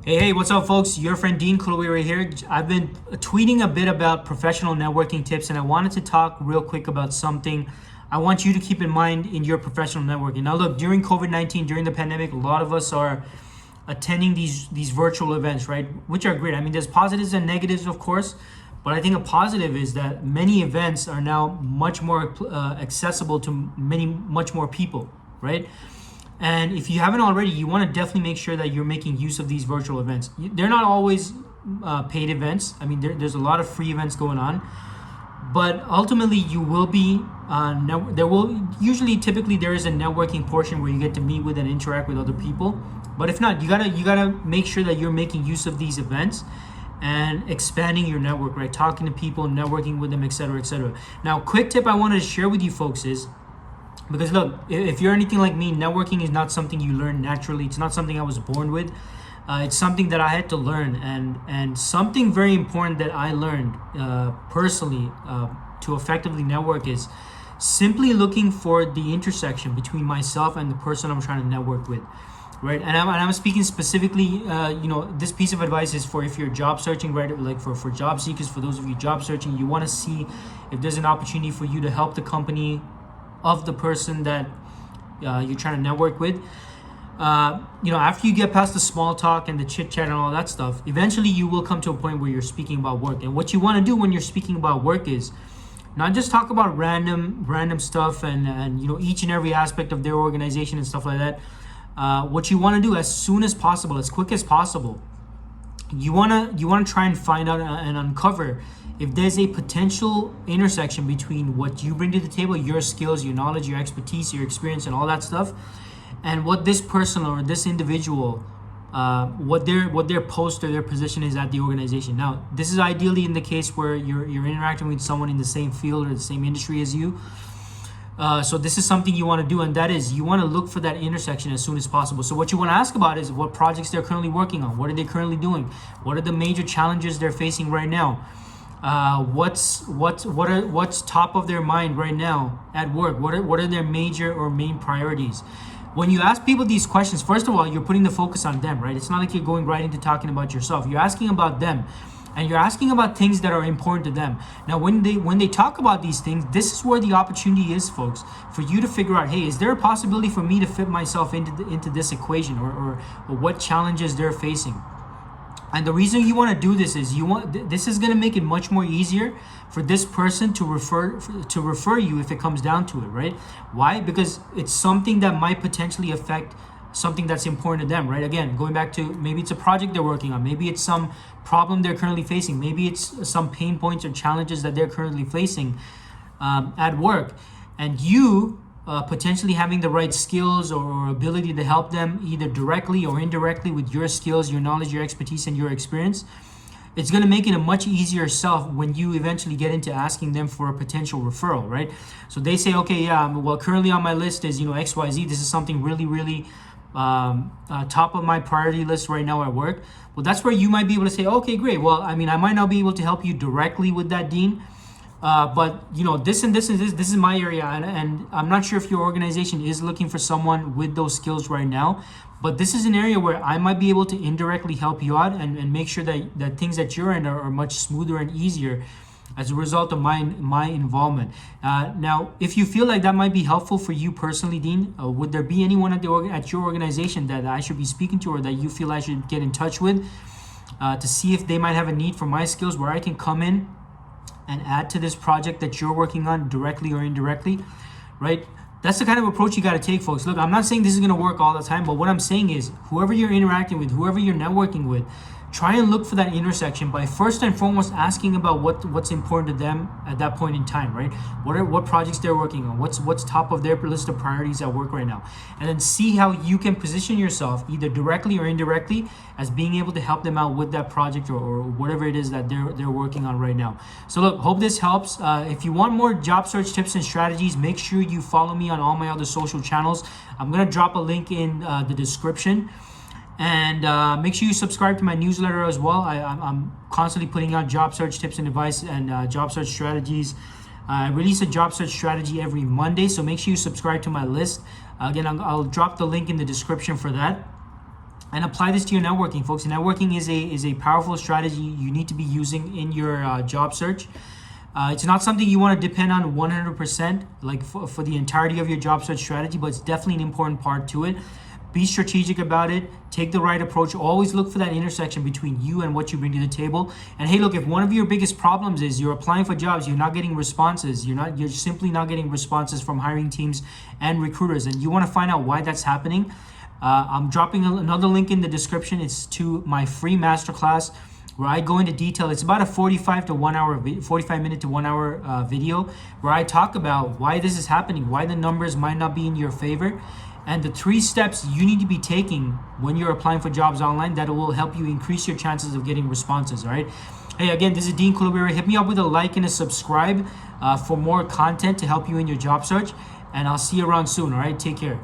Hey, what's up, folks? Your friend Dean Kulaweera here. I've been tweeting a bit about professional networking tips, and I wanted to talk real quick about something I want you to keep in mind in your professional networking. Now, look, during COVID-19, during the pandemic, a lot of us are attending these virtual events, right? Which are great. I mean, there's positives and negatives, of course, but I think a positive is that many events are now much more accessible to much more people, right? And if you haven't already, you want to definitely make sure that you're making use of these virtual events. They're not always paid events. I mean, there's a lot of free events going on, but ultimately you will be. Typically there is a networking portion where you get to meet with and interact with other people. But if not, you gotta make sure that you're making use of these events and expanding your network, right? Talking to people, networking with them, etc., etc. Now, quick tip I wanted to share with you folks is, because look, if you're anything like me, networking is not something you learn naturally. It's not something I was born with. It's something that I had to learn, and something very important that I learned personally to effectively network is simply looking for the intersection between myself and the person I'm trying to network with, right? And I'm speaking specifically, this piece of advice is for if you're job searching, right? Like for job seekers, for those of you job searching, you want to see if there's an opportunity for you to help the company of the person that you're trying to network with. After you get past the small talk and the chit chat and all that stuff, eventually you will come to a point where you're speaking about work. And what you want to do when you're speaking about work is not just talk about random stuff and each and every aspect of their organization and stuff like that. What you want to do as soon as possible, as quick as possible, you want to try and find out and uncover if there's a potential intersection between what you bring to the table, your skills, your knowledge, your expertise, your experience, and all that stuff, and what this person or this individual, what their post or their position is at the organization. Now, this is ideally in the case where you're interacting with someone in the same field or the same industry as you. So this is something you want to do, and that is you want to look for that intersection as soon as possible. So what you want to ask about is what projects they're currently working on, what are they currently doing, what are the major challenges they're facing right now, what's top of their mind right now at work, what are their major or main priorities. When you ask people these questions, first of all, you're putting the focus on them, right? It's not like you're going right into talking about yourself. You're asking about them. And you're asking about things that are important to them. Now, when they talk about these things, this is where the opportunity is, folks, for you to figure out, hey, is there a possibility for me to fit myself into this equation, or what challenges they're facing? And the reason you want to do this is this is going to make it much more easier for this person to refer you if it comes down to it, right? Why? Because it's something that might potentially affect something that's important to them, right? Again, going back to maybe it's a project they're working on, maybe it's some problem they're currently facing, maybe it's some pain points or challenges that they're currently facing at work, and you potentially having the right skills or ability to help them either directly or indirectly with your skills, your knowledge, your expertise, and your experience, it's going to make it a much easier sell when you eventually get into asking them for a potential referral, right? So they say, okay, yeah, well, currently on my list is XYZ. This is something really top of my priority list right now at work. Well, that's where you might be able to say, okay, great. Well, I mean, I might not be able to help you directly with that, Dean, but this is my area, and I'm not sure if your organization is looking for someone with those skills right now, but this is an area where I might be able to indirectly help you out and make sure that things that you're in are much smoother and easier as a result of my involvement. Now, if you feel like that might be helpful for you personally, Dean, would there be anyone at your organization that I should be speaking to, or that you feel I should get in touch with to see if they might have a need for my skills where I can come in and add to this project that you're working on directly or indirectly, right? That's the kind of approach you got to take, folks. Look, I'm not saying this is going to work all the time, but what I'm saying is whoever you're interacting with, whoever you're networking with, try and look for that intersection by first and foremost asking about what's important to them at that point in time, right? What projects they're working on, what's top of their list of priorities at work right now, and then see how you can position yourself either directly or indirectly as being able to help them out with that project or whatever it is that they're working on right now. So look, hope this helps. If you want more job search tips and strategies, make sure you follow me on all my other social channels. I'm gonna drop a link in the description. And make sure you subscribe to my newsletter as well. I'm constantly putting out job search tips and advice and job search strategies. I release a job search strategy every Monday, so make sure you subscribe to my list. Again, I'll drop the link in the description for that. and apply this to your networking, folks. Networking is a powerful strategy you need to be using in your job search. It's not something you want to depend on 100%, like for the entirety of your job search strategy, but it's definitely an important part to it. Be strategic about it. Take the right approach. Always look for that intersection between you and what you bring to the table. And hey, look, if one of your biggest problems is you're applying for jobs, you're not getting responses, you're simply not getting responses from hiring teams and recruiters, and you want to find out why that's happening, I'm dropping another link in the description. It's to my free masterclass where I go into detail. It's about a 45 minute to 1 hour video where I talk about why this is happening, why the numbers might not be in your favor, and the 3 steps you need to be taking when you're applying for jobs online that will help you increase your chances of getting responses. All right. Hey, again, this is Dean Kulaweera. Hit me up with a like and a subscribe for more content to help you in your job search, and I'll see you around soon. All right. Take care.